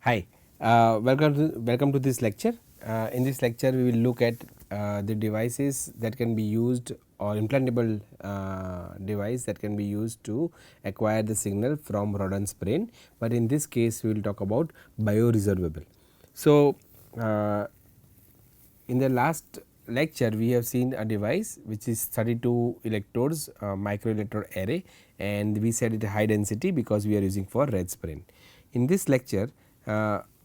Hi, welcome to this lecture. In this lecture, we will look at the devices that can be used or implantable device that can be used to acquire the signal from rodent's brain, but in this case we will talk about bioresorbable. So, in the last lecture we have seen a device which is 32 electrodes microelectrode array, and we said it high density because we are using for rat's brain. In this lecture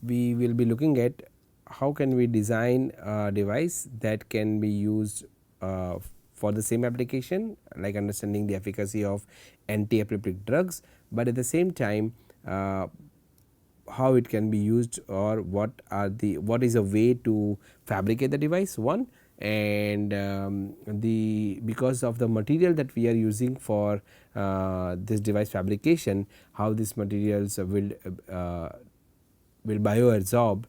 we will be looking at how can we design a device that can be used for the same application, like understanding the efficacy of anti-epileptic drugs, but at the same time how it can be used, or what is a way to fabricate the device one, and the because of the material that we are using for this device fabrication, how these materials will bioabsorb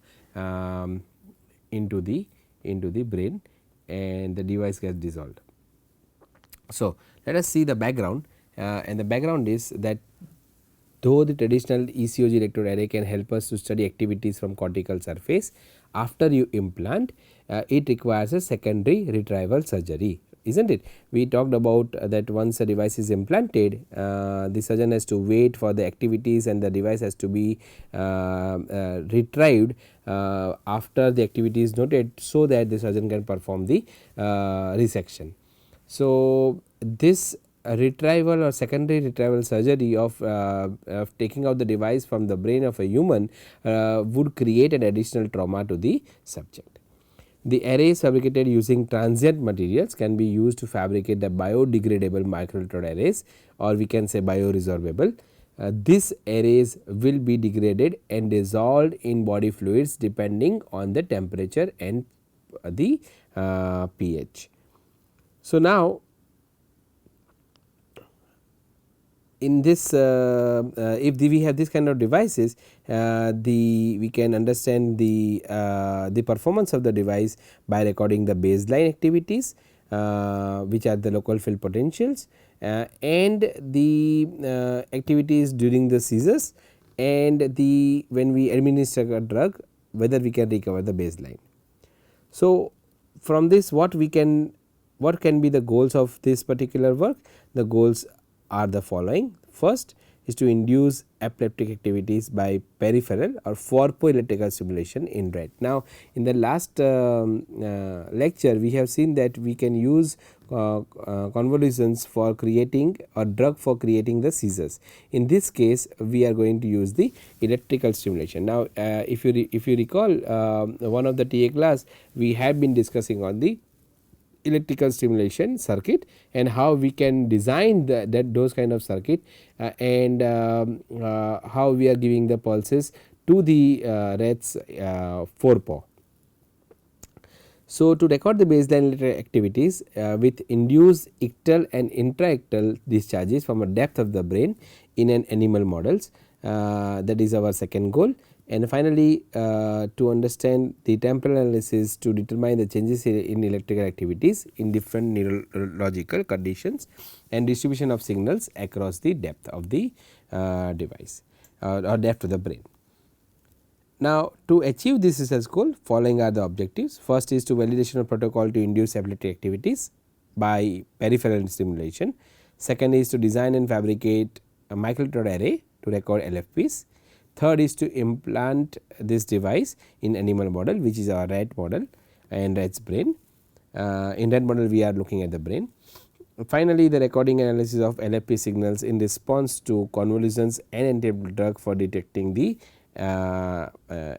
into the brain and the device gets dissolved. So, let us see the background, and the background is that though the traditional ECOG electrode array can help us to study activities from cortical surface, after you implant it requires a secondary retrieval surgery, isn't it? We talked about that once a device is implanted, the surgeon has to wait for the activities and the device has to be retrieved after the activity is noted, so that the surgeon can perform the resection. So, this retrieval or secondary retrieval surgery of taking out the device from the brain of a human would create an additional trauma to the subject. The arrays fabricated using transient materials can be used to fabricate the biodegradable microelectrode arrays, or we can say bioresorbable. These arrays will be degraded and dissolved in body fluids depending on the temperature and the pH. So, now in this if we have this kind of devices, we can understand the performance of the device by recording the baseline activities, which are the local field potentials, and the activities during the seizures, and the when we administer a drug, whether we can recover the baseline. So, from this what can be the goals of this particular work? The goals are the following. First is to induce epileptic activities by peripheral or electrical stimulation in rat. Now, in the last lecture we have seen that we can use convolutions for creating or drug for creating the seizures. In this case we are going to use the electrical stimulation. Now, if you recall one of the TA class, we have been discussing on the electrical stimulation circuit and how we can design those kind of circuit, and how we are giving the pulses to the rat's forepaw. So, to record the baseline electrical activities with induced ictal and intra-ictal discharges from a depth of the brain in an animal models, that is our second goal. And finally, to understand the temporal analysis to determine the changes in electrical activities in different neurological conditions and distribution of signals across the depth of the device or depth of the brain. Now, to achieve this research goal, following are the objectives. First is to validation of protocol to induce epileptic activities by peripheral stimulation. Second is to design and fabricate a microelectrode array to record LFPs. Third is to implant this device in animal model, which is our rat model and rat's brain. In rat model we are looking at the brain. Finally, the recording analysis of LFP signals in response to convolutions and anti-epileptic drug for detecting the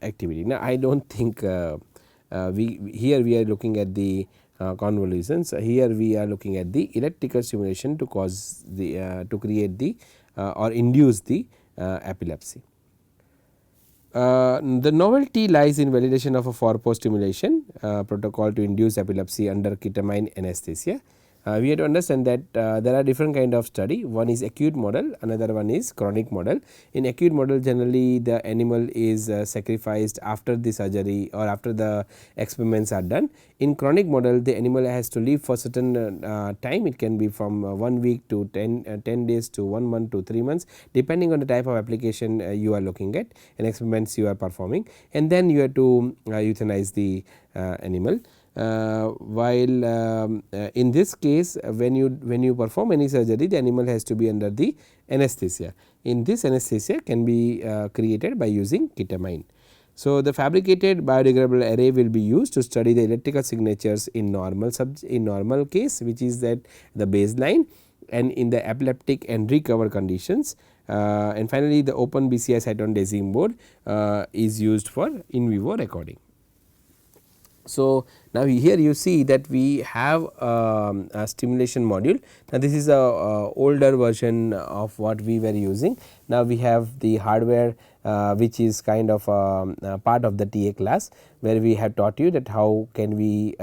activity. Now, I do not think here we are looking at the convolutions. Here we are looking at the electrical stimulation to cause the to create the or induce the epilepsy. The novelty lies in validation of a forepaw stimulation protocol to induce epilepsy under ketamine anesthesia. We have to understand that there are different kind of study. One is acute model, another one is chronic model. In acute model, generally the animal is sacrificed after the surgery or after the experiments are done. In chronic model, the animal has to live for certain time. It can be from 1 week to 10 days to 1 month to 3 months, depending on the type of application you are looking at and experiments you are performing, and then you have to euthanize the animal. While in this case, when you perform any surgery, the animal has to be under the anesthesia. In this, anesthesia can be created by using ketamine. So, the fabricated biodegradable array will be used to study the electrical signatures in normal case, which is that the baseline, and in the epileptic and recover conditions, and finally, the open BCI cytone dosing board is used for in vivo recording. So, now here you see that we have a stimulation module. Now, this is a older version of what we were using. Now, we have the hardware which is kind of part of the TA class, where we have taught you that how can we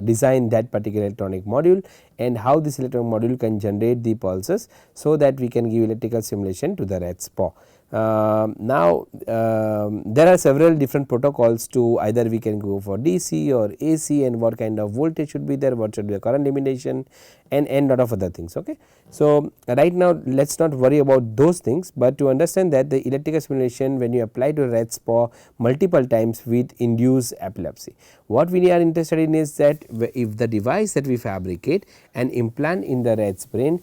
design that particular electronic module and how this electronic module can generate the pulses, so that we can give electrical stimulation to the rat's paw. Now, there are several different protocols to either we can go for DC or AC, and what kind of voltage should be there, what should be the current limitation, and lot of other things. Okay. So, right now let us not worry about those things, but to understand that the electrical stimulation when you apply to rat's paw multiple times with induced epilepsy, what we are interested in is that if the device that we fabricate and implant in the rat's brain,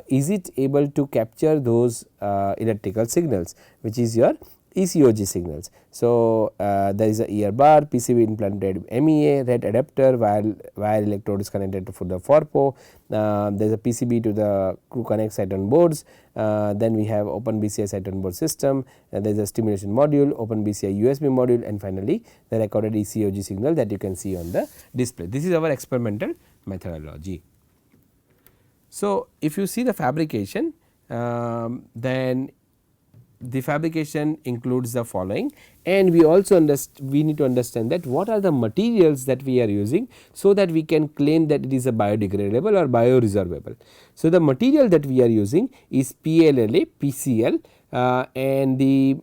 is it able to capture those electrical signals, which is your ECOG signals. So, there is a ear bar, PCB implanted MEA, rat adapter, wire electrode is connected to the forepaw, there is a PCB to the to connect cytone boards, then we have open BCI cytone board system, there is a stimulation module, open BCI USB module, and finally, the recorded ECOG signal that you can see on the display. This is our experimental methodology. So, if you see the fabrication, then the fabrication includes the following, and we also we need to understand that what are the materials that we are using, so that we can claim that it is a biodegradable or bioresorbable. So, the material that we are using is PLLA, PCl, and the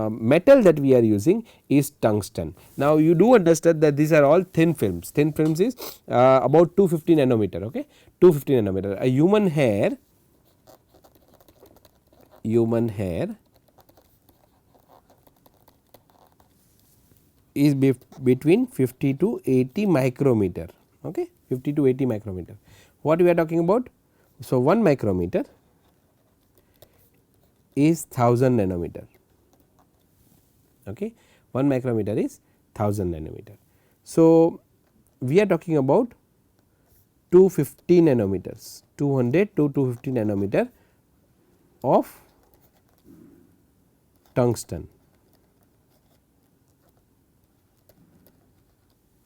metal that we are using is tungsten. Now, you do understand that these are all thin films. Thin films is about 250 nanometer. Okay, 250 nanometer. A human hair is between 50 to 80 micrometer. Okay, 50 to 80 micrometer. What we are talking about? So, 1 micrometer is 1000 nanometer. Okay, 1 micrometer is 1000 nanometer. So, we are talking about 250 nanometers, 200 to 250 nanometer of tungsten,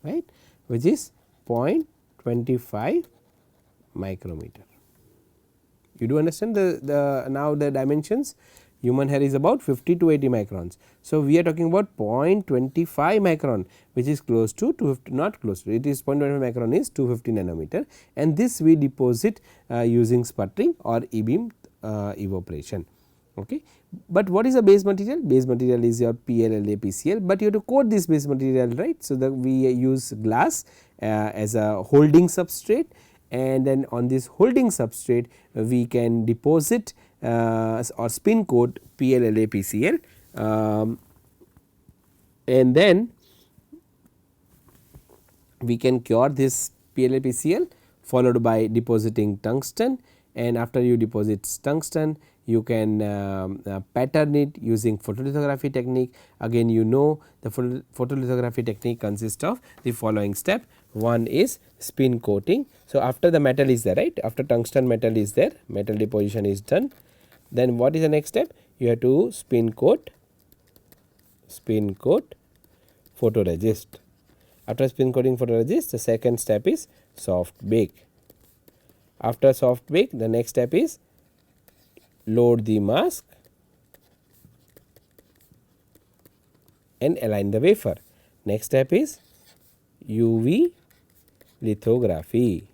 right, which is 0.25 micrometer. You do understand the now the dimensions. Human hair is about 50 to 80 microns. So, we are talking about 0.25 micron, which is close to 250, not close to, it is 0.25 micron is 250 nanometer, and this we deposit using sputtering or e-beam evaporation. Okay. But what is the base material? Base material is your PLLA, PCl, but you have to coat this base material, right. So, that we use glass as a holding substrate, and then on this holding substrate we can deposit or spin coat PLLA, PCl, and then we can cure this PLLA, PCl followed by depositing tungsten, and after you deposit tungsten, you can pattern it using photolithography technique. Again, you know the photolithography technique consists of the following step. One is spin coating. So, after the metal is there, right, after tungsten metal is there, metal deposition is done, then what is the next step? You have to spin coat photoresist. After spin coating photoresist, the second step is soft bake. After soft bake, the next step is load the mask and align the wafer. Next step is UV lithography.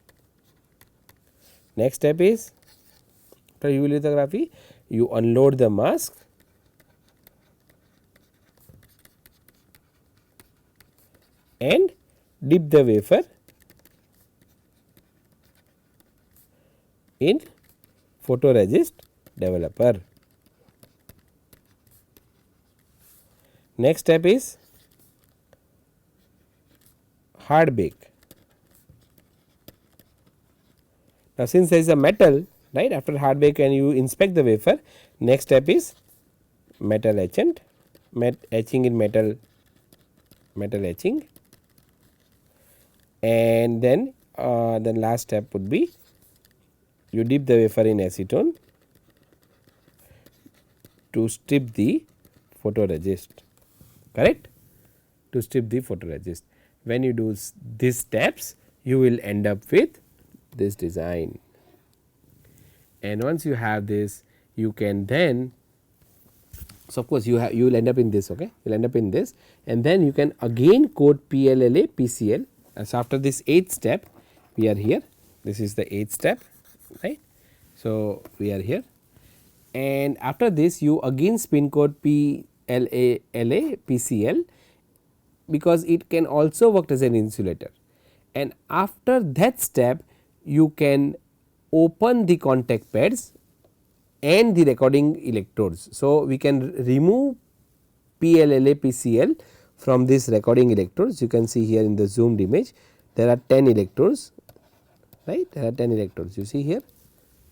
Next step is, after UV lithography, you unload the mask and dip the wafer in photoresist developer. Next step is hard bake. Now, since there is a metal, right, after hard bake and you inspect the wafer, next step is metal etchant, etching in metal etching, and then the last step would be you dip the wafer in acetone to strip the photoresist, correct, to strip the photoresist. When you do these steps, you will end up with this design, and once you have this, you can then, so of course you will end up in this, okay, you will end up in this, and then you can again coat PLLA PCL. So, after this 8th step, we are here, this is the 8th step, right. So, we are here, and after this you again spin coat PLA PCL, because it can also work as an insulator, and after that step you can open the contact pads and the recording electrodes. So, we can remove PLLA PCL from this recording electrodes. You can see here in the zoomed image there are 10 electrodes, right, there are 10 electrodes, you see here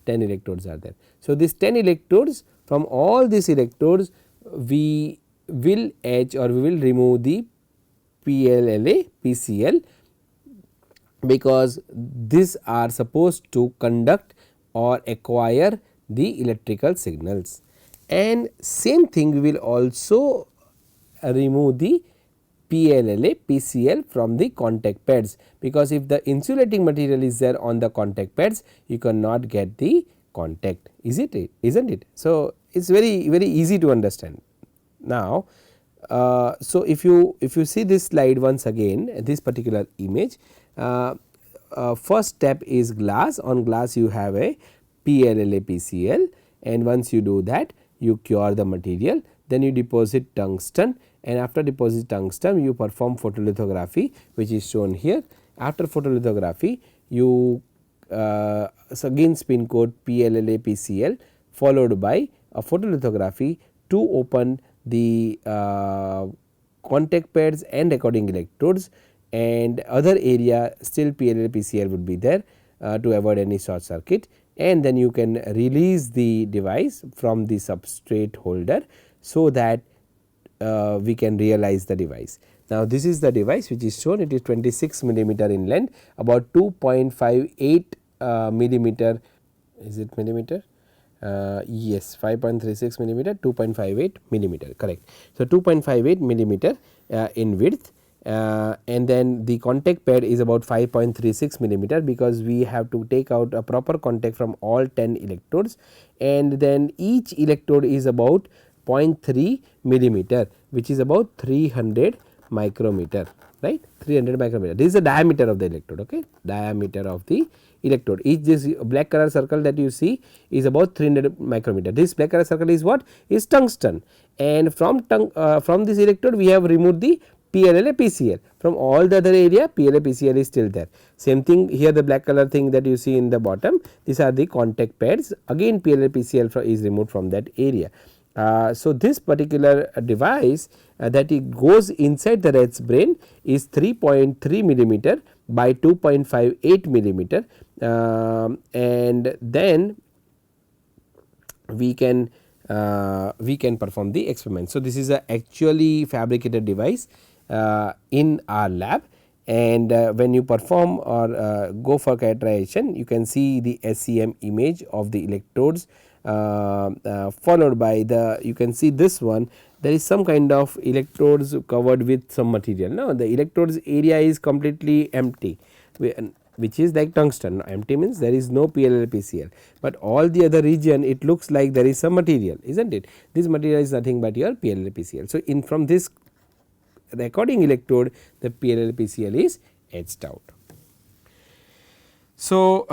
10 electrodes are there. So, these 10 electrodes, from all these electrodes we will etch or we will remove the PLLA PCL, because these are supposed to conduct or acquire the electrical signals, and same thing we will also remove the PLLA PCL from the contact pads, because if the insulating material is there on the contact pads, you cannot get the contact, is it, isn't it. So, it is very easy to understand. Now, so if you see this slide once again, this particular image, first step is glass. On glass you have a PLLA PCL, and once you do that you cure the material, then you deposit tungsten, and after deposit tungsten you perform photolithography, which is shown here. After photolithography you again spin coat PLLA PCL, followed by a photolithography to open the contact pads and recording electrodes, and other area still PLLA PCL would be there to avoid any short circuit, and then you can release the device from the substrate holder, so that we can realize the device. Now, this is the device which is shown, it is 26 millimeter in length, about 2.58 millimeter, is it millimeter? Yes, 5.36 millimeter, 2.58 millimeter, correct. So, 2.58 millimeter in width, and then the contact pad is about 5.36 millimeter, because we have to take out a proper contact from all 10 electrodes, and then each electrode is about 0.3 millimeter, which is about 300 micrometer, right, 300 micrometer. This is the diameter of the electrode, okay, diameter of the electrode. Each this black color circle that you see is about 300 micrometer. This black color circle is what? Is tungsten, and from this electrode we have removed the PLLA PCL. From all the other area PLLA PCL is still there. Same thing here, the black color thing that you see in the bottom, these are the contact pads, again PLLA PCL is removed from that area. So, this particular device that it goes inside the rat's brain is 3.3 millimeter by 2.58 millimeter, and then we can perform the experiment. So, this is a actually fabricated device in our lab, and when you perform or go for characterization, you can see the SEM image of the electrodes, followed by the, you can see this one, there is some kind of electrodes covered with some material. Now, the electrodes area is completely empty, which is like tungsten. Empty means there is no PLLA PCL, but all the other region it looks like there is some material, isn't it. This material is nothing but your PLLA PCL. So, in from this recording electrode the PLLA PCL is etched out. So,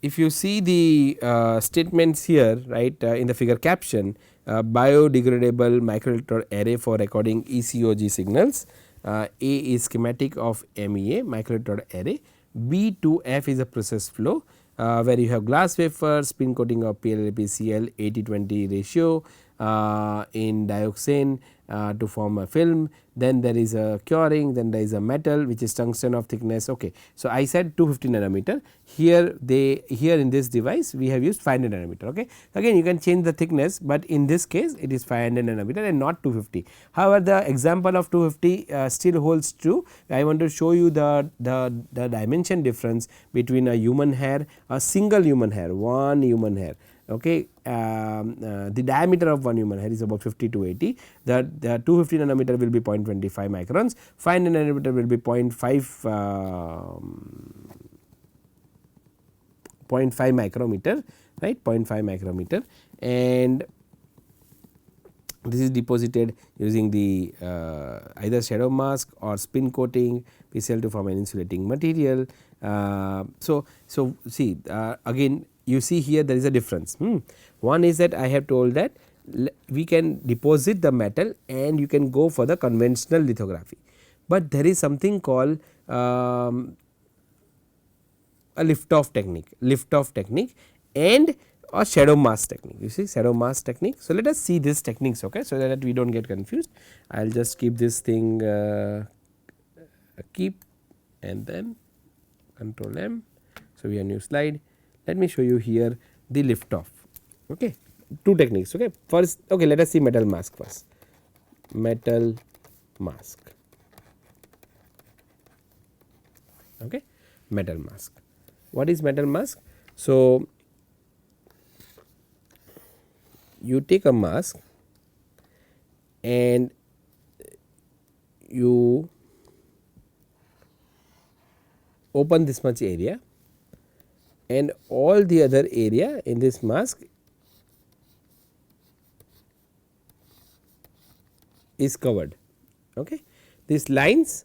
if you see the statements here, right, in the figure caption, biodegradable microelectrode array for recording ECOG signals. A is schematic of MEA microelectrode array. B to F is a process flow where you have glass wafer, spin coating of PLLPCl 80-20 ratio in dioxane to form a film. Then there is a curing, then there is a metal which is tungsten of thickness. Okay. So, I said 250 nanometer, here in this device we have used 500 nanometer. Okay. Again you can change the thickness, but in this case it is 500 nanometer and not 250. However, the example of 250 still holds true. I want to show you the dimension difference between a human hair, a single human hair, one human hair. Okay. The diameter of one human hair is about 50 to 80. The 250 nanometer will be 0.25 microns, 500 nanometer will be 0.5 micrometer, right, 0.5 micrometer, and this is deposited using the either shadow mask or spin coating PCl to form an insulating material. So see again you see here there is a difference. One is that I have told that we can deposit the metal and you can go for the conventional lithography, but there is something called a lift off technique and a shadow mask technique. You see shadow mask technique. So, let us see these techniques, okay, so that we do not get confused. I will just keep this thing keep and then control M. So, we have new slide. Let me show you here the lift off. Okay. Two techniques. Okay. First, okay, let us see metal mask first. Metal mask. Okay. Metal mask. What is metal mask? So, you take a mask and you open this much area and all the other area in this mask is covered. Okay. These lines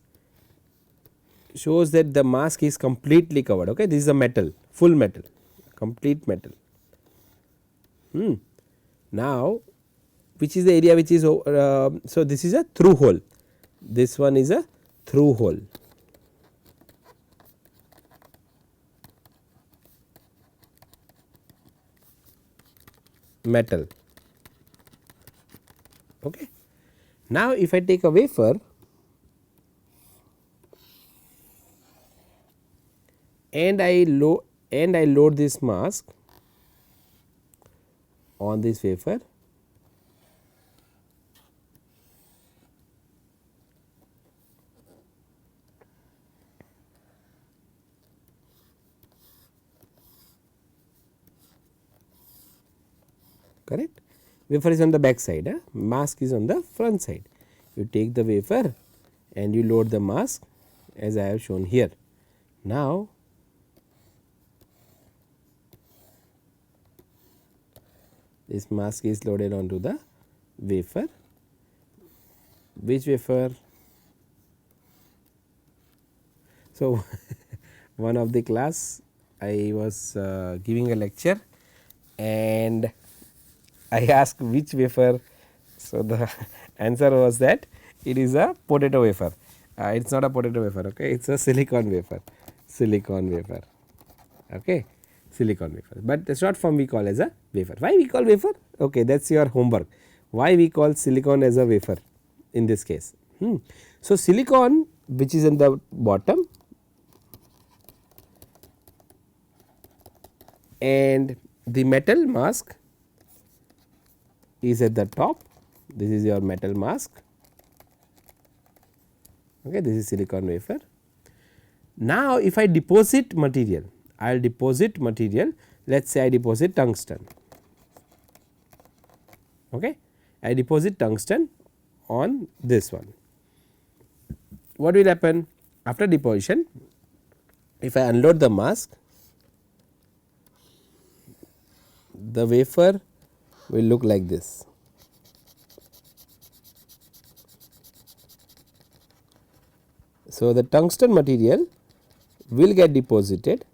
shows that the mask is completely covered. Okay. This is a metal, full metal, complete metal. Now, which is the area which is so this is a through hole, this one is a through hole. Metal. Okay. Now, if I take a wafer and I load this mask on this wafer, correct. Wafer is on the back side, mask is on the front side. You take the wafer and you load the mask as I have shown here. Now, this mask is loaded onto the wafer. Which wafer? So, one of the class I was giving a lecture and I asked which wafer. So, the answer was that it is a potato wafer. It is not a potato wafer, okay. It is a silicon wafer, okay, silicon wafer, but the short form we call as a wafer. Why we call wafer? Okay, that is your homework. Why we call silicon as a wafer in this case? So, silicon which is in the bottom and the metal mask is at the top. This is your metal mask, okay, this is silicon wafer. Now, if I deposit material, I will deposit material, let us say I deposit tungsten, okay. I deposit tungsten on this one. What will happen after deposition? If I unload the mask, the wafer will look like this. So, the tungsten material will get deposited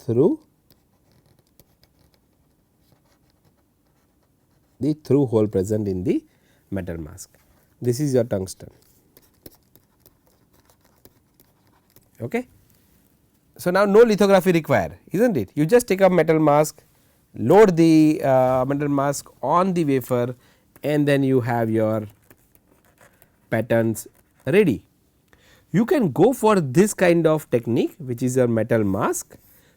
through the through hole present in the metal mask. This is your tungsten. Okay. So, now no lithography required, is not it? You just take a metal mask, load the metal mask on the wafer, and then you have your patterns ready. You can go for this kind of technique, which is your metal mask,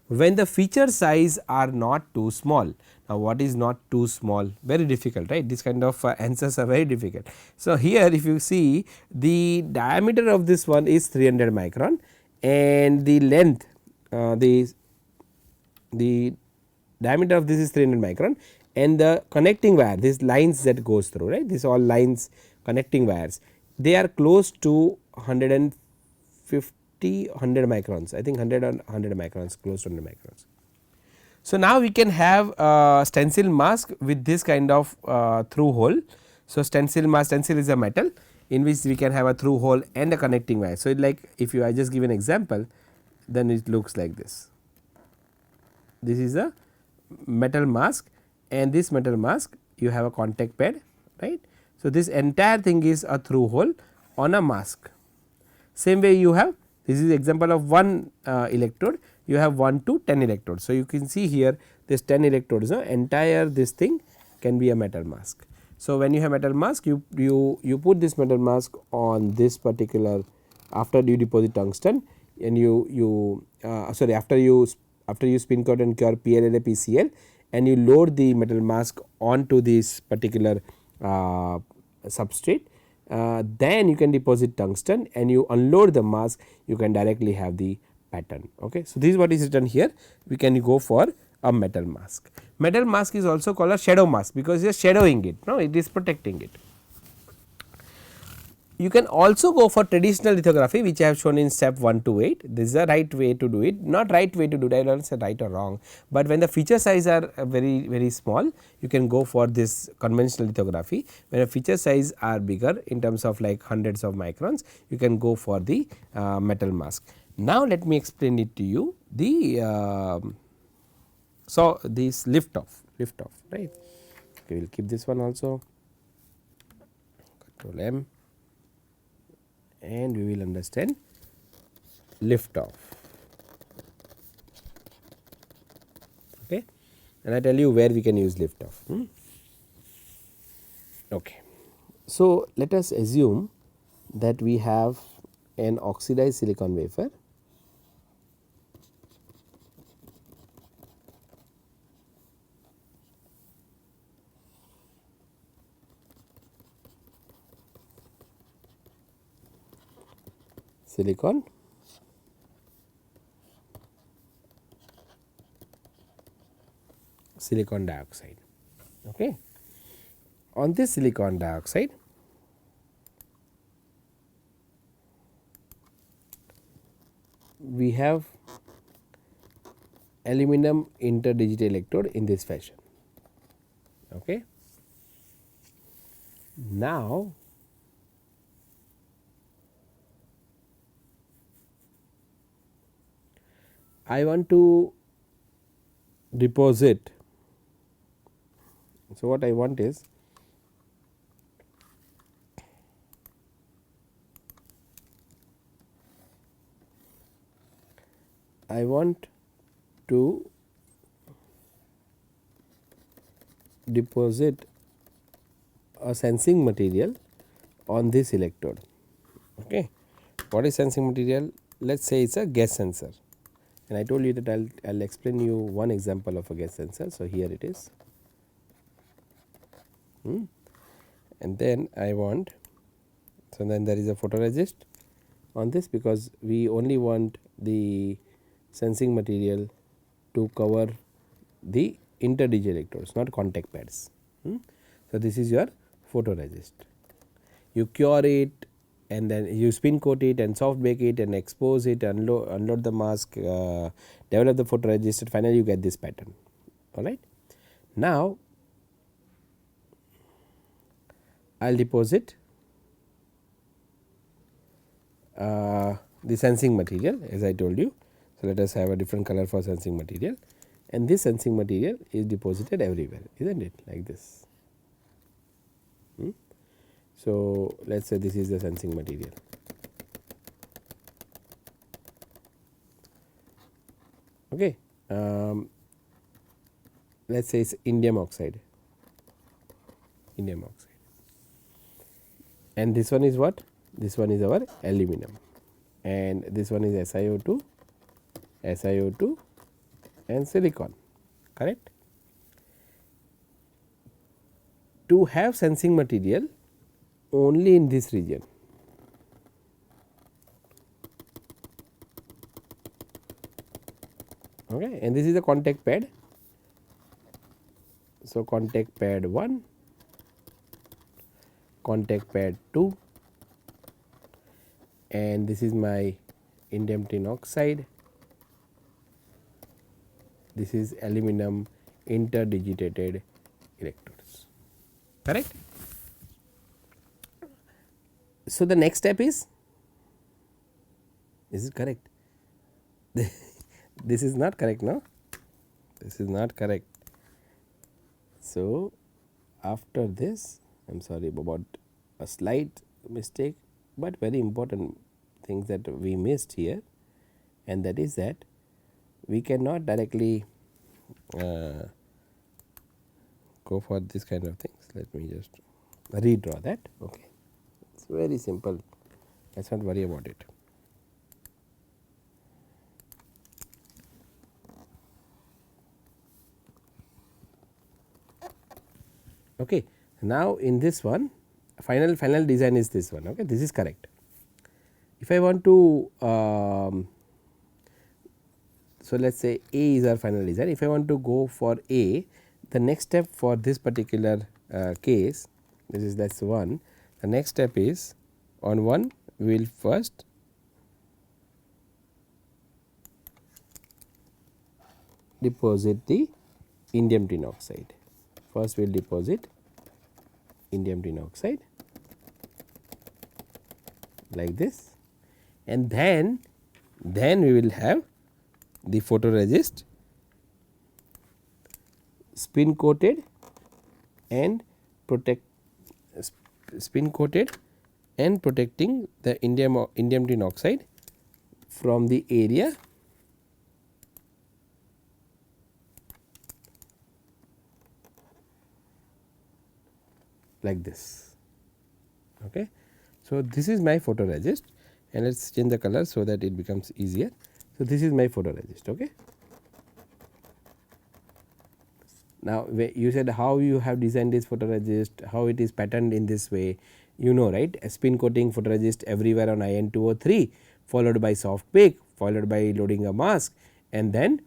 when the feature size are not too small. Now, what is not too small? Very difficult, right? This kind of answers are very difficult. So, here if you see, the diameter of this one is 300 micron and the length the diameter of this is 300 micron and the connecting wire, these lines that goes through, right, these all lines connecting wires, they are close to 150 100 microns, I think 100 and 100 microns, close to 100 microns. So, now we can have a stencil mask with this kind of through hole. So, stencil mask, stencil is a metal in which we can have a through hole and a connecting wire. So, like if you I just give an example, then it looks like this. This is a metal mask and this metal mask you have a contact pad, right. So, this entire thing is a through hole on a mask. Same way you have, this is example of one electrode, you have 1 to 10 electrodes. So, you can see here this 10 electrodes, entire this thing can be a metal mask. So, when you have metal mask, you put this metal mask on this particular, after you deposit tungsten and after you spin coat and cure PLLA PCl and you load the metal mask onto this particular substrate, then you can deposit tungsten and you unload the mask, you can directly have the pattern. Okay. So, this is what is written here, we can go for a metal mask. Metal mask is also called a shadow mask because you are shadowing it, no, it is protecting it. You can also go for traditional lithography, which I have shown in step 1 to 8. This is the right way to do it, not right way to do it, I do not say right or wrong, but when the feature size are very small, you can go for this conventional lithography. When the feature size are bigger in terms of like hundreds of microns, you can go for the metal mask. Now, let me explain it to you, the so this lift off, right. Okay, we will keep this one also, Control M, and we will understand lift off. Okay. And I tell you where we can use lift off. Okay. So, let us assume that we have an oxidized silicon wafer . Silicon dioxide. Okay. On this silicon dioxide, we have aluminum interdigital electrode in this fashion. Okay. Now, I want to deposit. So, what I want is I want to deposit a sensing material on this electrode. Okay. What is sensing material? Let us say it is a gas sensor, and I told you that I will explain you one example of a gas sensor. So, here it is, and then I want, so then there is a photoresist on this because we only want the sensing material to cover the interdigital electrodes, not contact pads. So, this is your photoresist. You cure it and then you spin coat it and soft bake it and expose it, unload the mask, develop the photoresist, and finally you get this pattern. All right. Now, I will deposit the sensing material as I told you. So, let us have a different color for sensing material, and this sensing material is deposited everywhere, is not it, like this. So, let us say this is the sensing material. Okay. Let us say it is indium oxide, and this one is what? This one is our aluminum, and this one is SiO2, and silicon, correct. To have sensing material only in this region, okay, and this is the contact pad. So, contact pad 1, contact pad 2, and this is my indium tin oxide, this is aluminum interdigitated electrodes, correct. So, the next step is it correct? This is not correct, no, this is not correct. So, after this, I am sorry about a slight mistake, but very important things that we missed here, and that is that we cannot directly go for this kind of things. Let me just redraw that. Okay, it is very simple, let us not worry about it. Okay. Now, in this one final design is this one, okay. This is correct. If I want to so let us say A is our final design. If I want to go for A, the next step for this particular case, this is that is 1, the next step is on 1 we will first deposit the indium tin oxide. First we will deposit indium tin oxide like this, and then we will have the photoresist spin coated and protecting the indium tin oxide from the area like this. Okay. So, this is my photoresist, and let us change the color so that it becomes easier. So, this is my photoresist. Okay. Now, you said how you have designed this photoresist, how it is patterned in this way, you know, right. A spin coating photoresist everywhere on IN2O3, followed by soft bake, followed by loading a mask, and then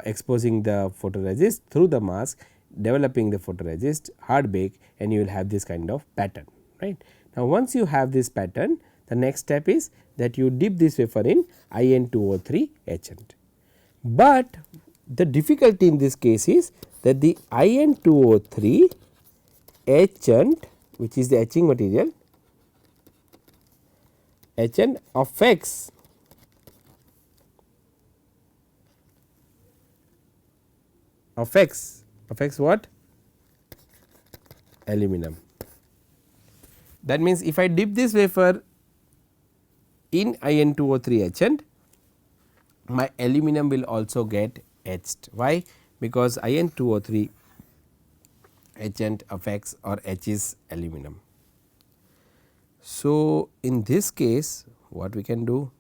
exposing the photoresist through the mask, developing the photoresist, hard bake, and you will have this kind of pattern, right. Now, once you have this pattern, the next step is that you dip this wafer in IN2O3 etchant. But the difficulty in this case is that the IN2O3 etchant, which is the etching material, etchant affects what? Aluminum. That means, if I dip this wafer in IN2O3 etchant, my aluminum will also get etched. Why? Because IN2O3 etchant affects or etches aluminum. So, in this case what we can do,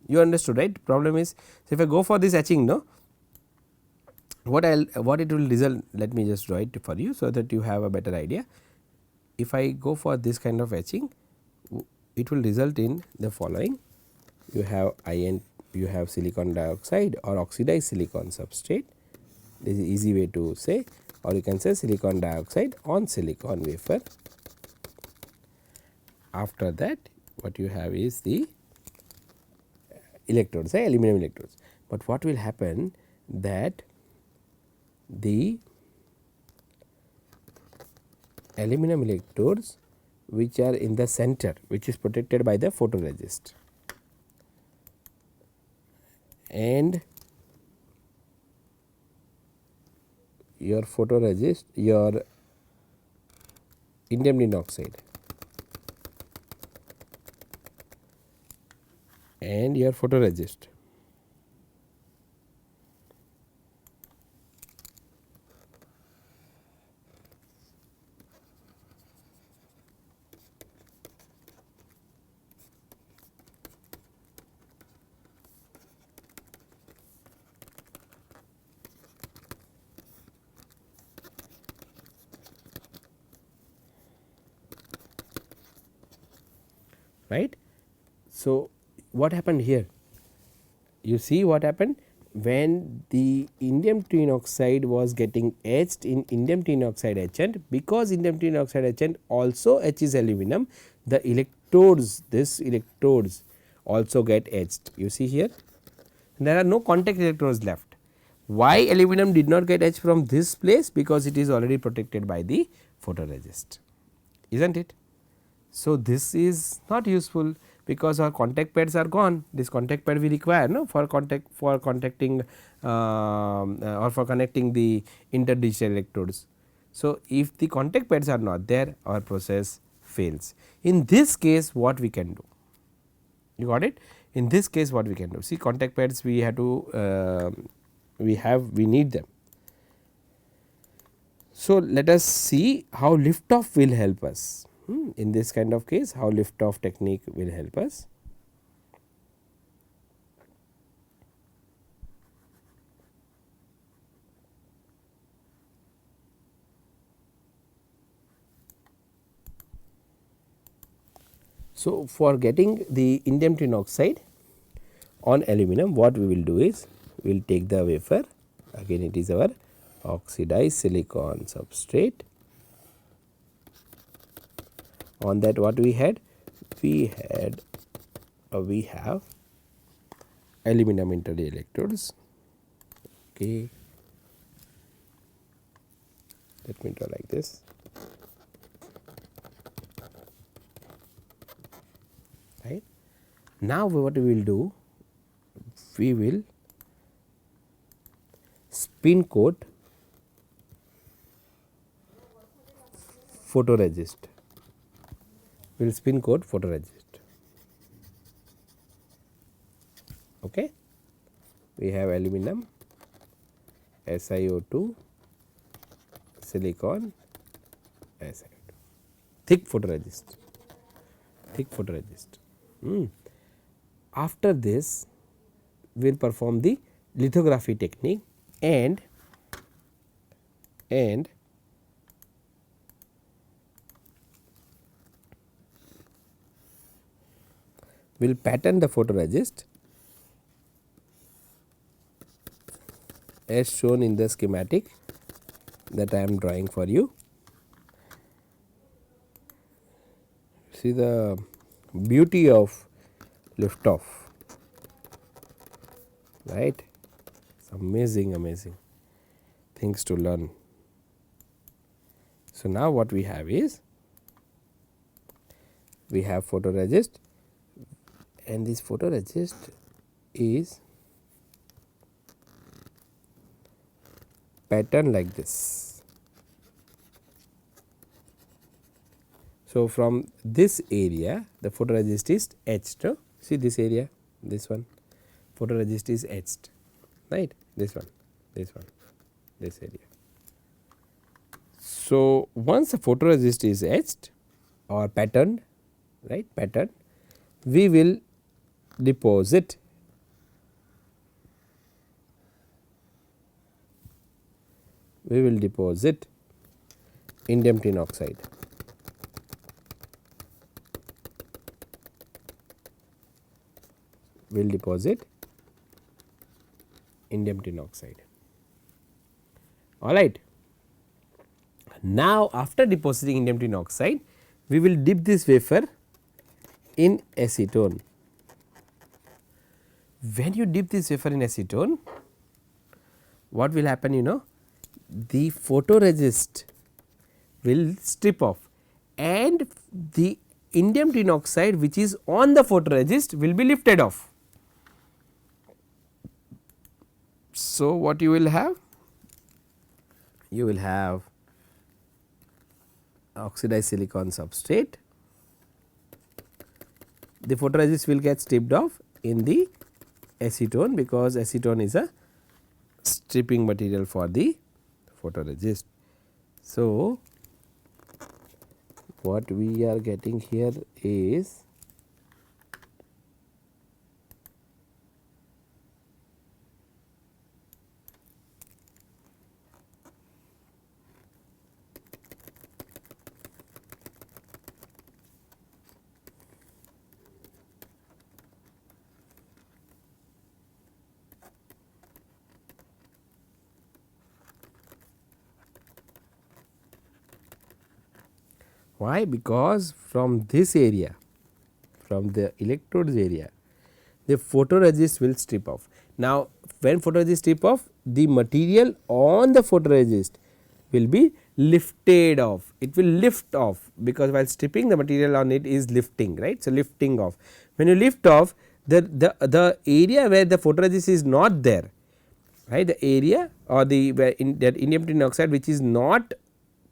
you understood, right. Problem is, so if I go for this etching, no, what it will result, let me just draw it for you so that you have a better idea. If I go for this kind of etching, it will result in the following. You have silicon dioxide or oxidized silicon substrate, this is easy way to say, or you can say silicon dioxide on silicon wafer. After that, what you have is the electrodes, aluminum electrodes. But what will happen, that the aluminum electrodes which are in the center, which is protected by the photoresist, and your photoresist, your indium tin oxide and your photoresist. Right. So, what happened here? You see what happened when the indium tin oxide was getting etched in indium tin oxide etchant, because indium tin oxide etchant also etches aluminum, the electrodes, this electrodes also get etched. You see here there are no contact electrodes left. Why aluminum did not get etched from this place? Because it is already protected by the photoresist, is not it? So, this is not useful because our contact pads are gone. This contact pad we require no for contacting or for connecting the interdigital electrodes. So, if the contact pads are not there, our process fails. In this case, what we can do? You got it? In this case, what we can do? See, contact pads we have to we need them. So, let us see how lift off will help us. In this kind of case, how lift off technique will help us. So, for getting the indium tin oxide on aluminum, what we will do is we will take the wafer, again it is our oxidized silicon substrate. On that what we had? We have aluminum electrodes. Okay. Let me draw like this. Right. Now what we will do? We will spin coat photoresist. We will spin coat photoresist. Okay. We have aluminum, SiO2, silicon, SiO2, thick photoresist, thick photoresist. After this, we will perform the lithography technique and we will pattern the photoresist as shown in the schematic that I am drawing for you. See the beauty of lift off, right? It's amazing things to learn. So, now what we have is we have photoresist, and this photoresist is patterned like this. So, from this area the photoresist is etched. See this area, this one photoresist is etched, right, this one, this area. So, once the photoresist is etched or patterned, right, patterned, we will deposit indium tin oxide. We will deposit indium tin oxide. All right. Now, after depositing indium tin oxide, we will dip this wafer in acetone. When you dip this wafer in acetone, what will happen? You know, the photoresist will strip off and the indium tin oxide which is on the photoresist will be lifted off. So, what you will have? You will have oxidized silicon substrate. The photoresist will get stripped off in the acetone, because acetone is a stripping material for the photoresist. So, what we are getting here is why? Because from this area, from the electrodes area, the photoresist will strip off. Now, when photoresist strip off, the material on the photoresist will be lifted off. It will lift off, because while stripping, the material on it is lifting, right. So, lifting off. When you lift off, the area where the photoresist is not there, right, the area or the in that indium tin oxide which is not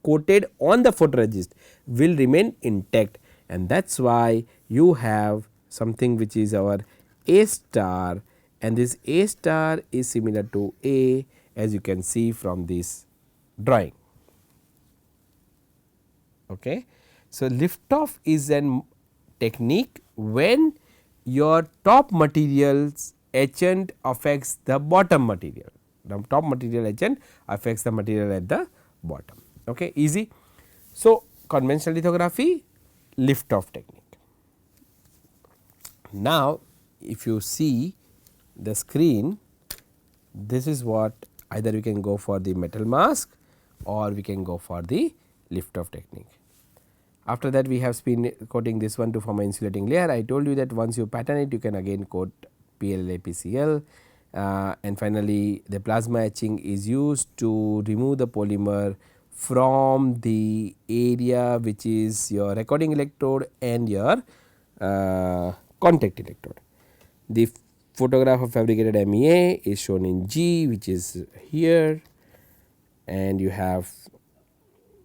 coated on the photoresist will remain intact, and that is why you have something which is our A star, and this A star is similar to A, as you can see from this drawing. Okay. So, lift off is an technique when your top materials etchant affects the bottom material. The top material etchant affects the material at the bottom. Okay, easy. So, conventional lithography, lift off technique. Now, if you see the screen, this is what either we can go for the metal mask or we can go for the lift off technique. After that, we have spin coating this one to form an insulating layer. I told you that once you pattern it, you can again coat PLA PCL, and finally, the plasma etching is used to remove the polymer from the area which is your recording electrode and your contact electrode. The photograph of fabricated MEA is shown in G, which is here, and you have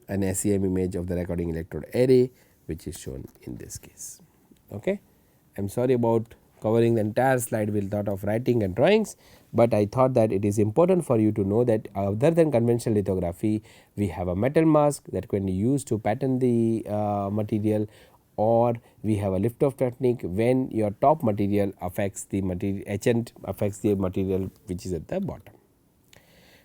an SEM image of the recording electrode array, which is shown in this case. Okay. I am sorry about covering the entire slide with lot of writing and drawings, but I thought that it is important for you to know that other than conventional lithography, we have a metal mask that can be used to pattern the material, or we have a lift off technique when your top material affects the material etchant affects the material which is at the bottom.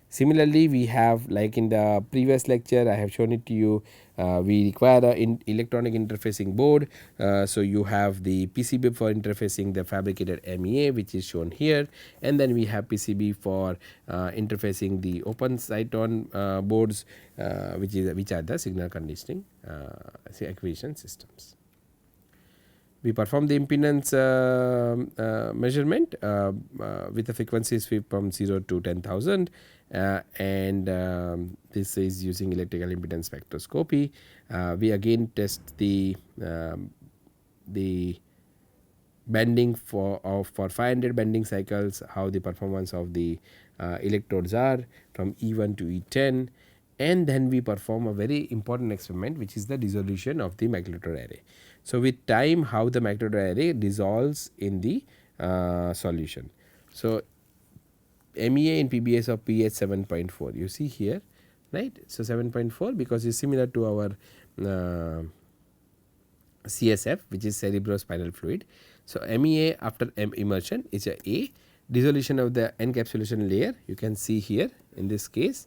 Similarly, we have, like in the previous lecture I have shown it to you, we require a electronic interfacing board. So, you have the PCB for interfacing the fabricated MEA, which is shown here, and then we have PCB for interfacing the open cyton boards, which are the signal conditioning acquisition systems. We perform the impedance measurement with the frequencies from 0 to 10,000, and this is using electrical impedance spectroscopy. We again test the bending for 500 bending cycles, how the performance of the electrodes are from E1 to E10, and then we perform a very important experiment, which is the dissolution of the microelectrode array. So, with time, how the microelectrode array dissolves in the solution. So, MEA in PBS of pH 7.4, you see here, right. So, 7.4 because it is similar to our CSF, which is cerebrospinal fluid. So, MEA after immersion is a dissolution of the encapsulation layer, you can see here in this case,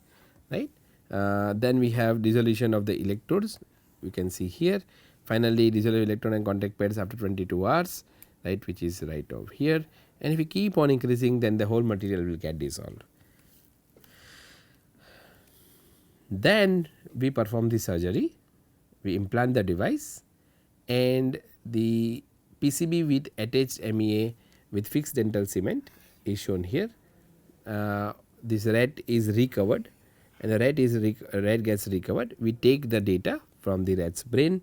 right. Then we have dissolution of the electrodes, you can see here. Finally, dissolution of electron and contact pairs after 22 hours, right, which is right over here, and if we keep on increasing, then the whole material will get dissolved. Then we perform the surgery, we implant the device, and the PCB with attached MEA with fixed dental cement is shown here. This rat is recovered, and the rat gets recovered. We take the data from the rat's brain.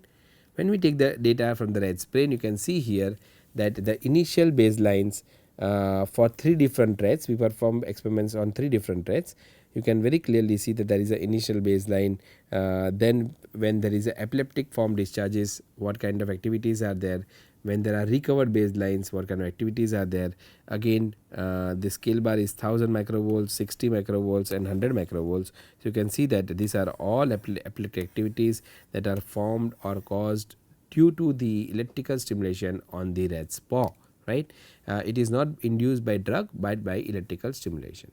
When we take the data from the rat's brain, you can see here that the initial baselines for 3 different rates. We perform experiments on 3 different rates. You can very clearly see that there is an initial baseline, then when there is a epileptic form discharges, what kind of activities are there, when there are recovered baselines, what kind of activities are there. Again, the scale bar is 1000 microvolts, 60 microvolts and 100 microvolts. So you can see that these are all epileptic activities that are formed or caused due to the electrical stimulation on the rat's paw, right. It is not induced by drug but by electrical stimulation.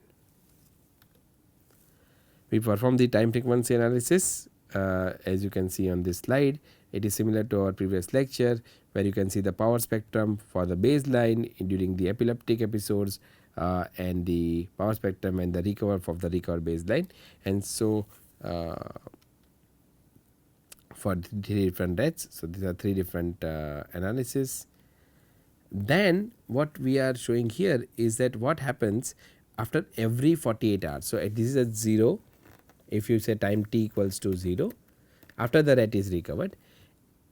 We perform the time frequency analysis, as you can see on this slide. It is similar to our previous lecture, where you can see the power spectrum for the baseline during the epileptic episodes, and the power spectrum and the recover of the recovered baseline. And so for 3 different rates, so these are 3 different analysis. Then what we are showing here is that what happens after every 48 hours. So this is at 0. If you say time t equals to 0, after the rat is recovered,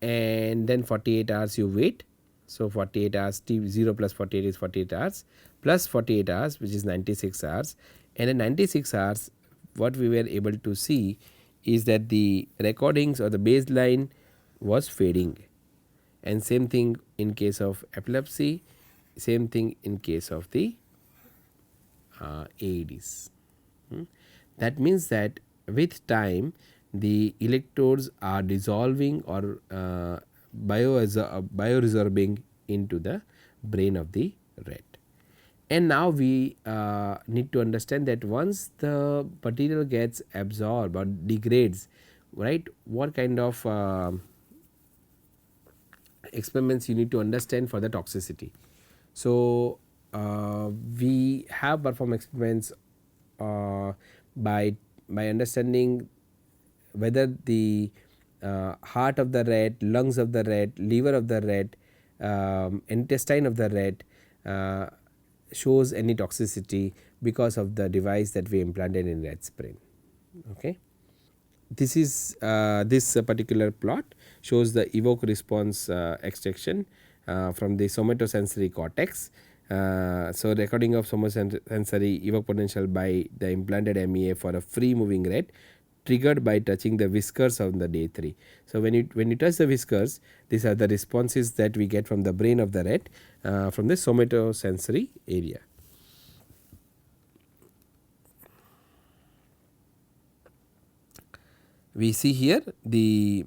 and then 48 hours you wait. So 48 hours, t 0 plus 48 is 48 hours, plus 48 hours, which is 96 hours, and in 96 hours what we were able to see is that the recordings or the baseline was fading, and same thing in case of epilepsy, same thing in case of the AEDs. That means that with time the electrodes are dissolving or bioresorbing into the brain of the rat. And now we need to understand that once the material gets absorbed or degrades, right, what kind of experiments you need to understand for the toxicity. So we have performed experiments by understanding whether the heart of the rat, lungs of the rat, liver of the rat, intestine of the rat shows any toxicity because of the device that we implanted in rat's brain. Okay. This is this particular plot shows the evoke response extraction from the somatosensory cortex. So recording of somatosensory evoke potential by the implanted MEA for a free moving rat triggered by touching the whiskers on the day 3. So when you touch the whiskers, these are the responses that we get from the brain of the rat from the somatosensory area. We see here the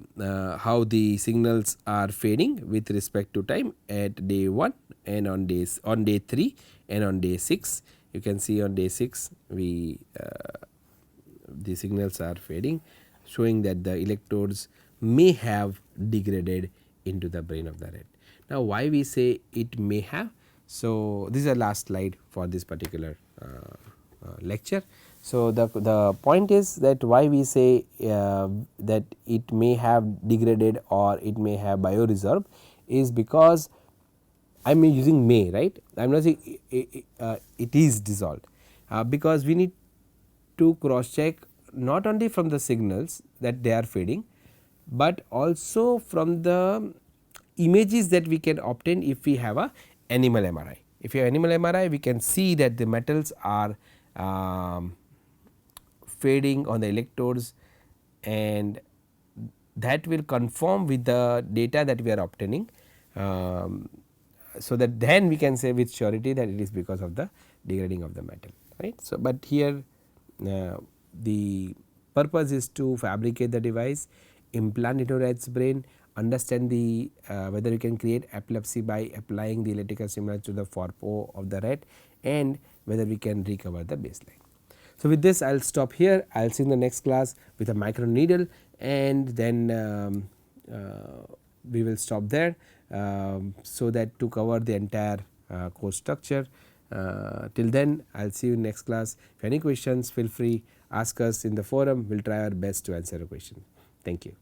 how the signals are fading with respect to time at day 1 and on day 3 and on day 6. You can see on day 6 we the signals are fading, showing that the electrodes may have degraded into the brain of the rat. Now why we say it may have? So this is the last slide for this particular lecture. So the point is that why we say that it may have degraded or it may have bioresorb is because I am using may, right. I am not saying it is dissolved, because we need to cross check not only from the signals that they are fading, but also from the images that we can obtain if we have a animal MRI. If you have animal MRI, we can see that the metals are fading on the electrodes, and that will conform with the data that we are obtaining, so that then we can say with surety that it is because of the degrading of the metal, right. So, but here the purpose is to fabricate the device, implant into rat's brain, understand the whether you can create epilepsy by applying the electrical stimulus to the forepaw of the rat, and whether we can recover the baseline. So, with this I will stop here. I will see in the next class with a micro needle, and then we will stop there, so that to cover the entire course structure. Till then I will see you in next class. If any questions, feel free ask us in the forum. We will try our best to answer a question. Thank you.